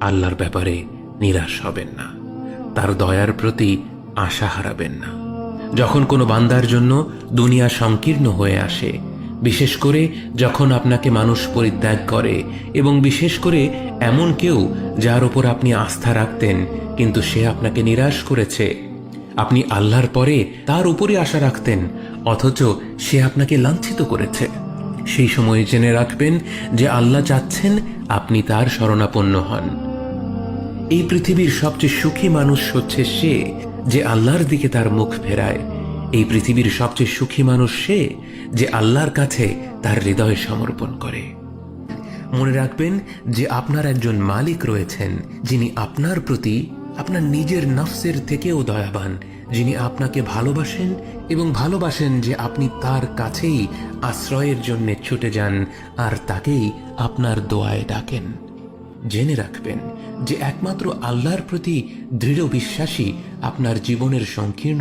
আল্লাহর ব্যাপারে নিরাশ হবেন না, তার দয়ার প্রতি আশা হারাবেন না। যখন কোনো বান্দার জন্য দুনিয়া সংকীর্ণ হয়ে আসে, বিশেষ করে যখন আপনাকে মানুষ পরিত্যাগ করে, এবং বিশেষ করে এমন কেউ যার উপর আপনি আস্থা রাখতেন কিন্তু সে আপনাকে নিরাশ করেছে, আপনি আল্লাহর পরে তার উপরে আশা রাখতেন অথচ সে আপনাকে লাঞ্ছিত করেছে, সেই সময় জেনে রাখবেন যে আল্লাহ চাচ্ছেন আপনি তার শরণাপন্ন হন। এই পৃথিবীর সবচেয়ে সুখী মানুষ হচ্ছে সে যে আল্লাহর দিকে তার মুখ ফেরায়। এই পৃথিবীর সবচেয়ে সুখী মানুষ সে যে আল্লাহর কাছে তার হৃদয় সমর্পণ করে। মনে রাখবেন যে আপনার একজন মালিক রয়েছেন যিনি আপনার প্রতি আপনার নিজের নফসের থেকেও দয়াবান, যিনি আপনাকে ভালোবাসেন এবং ভালোবাসেন যে আপনি তার কাছেই আশ্রয়ের জন্য ছুটে যান আর তাকেই আপনার দোয়ায় ডাকেন। জেনে রাখবেন যে একমাত্র আল্লাহর প্রতি দৃঢ় বিশ্বাসী আপনার জীবনের সংকীর্ণ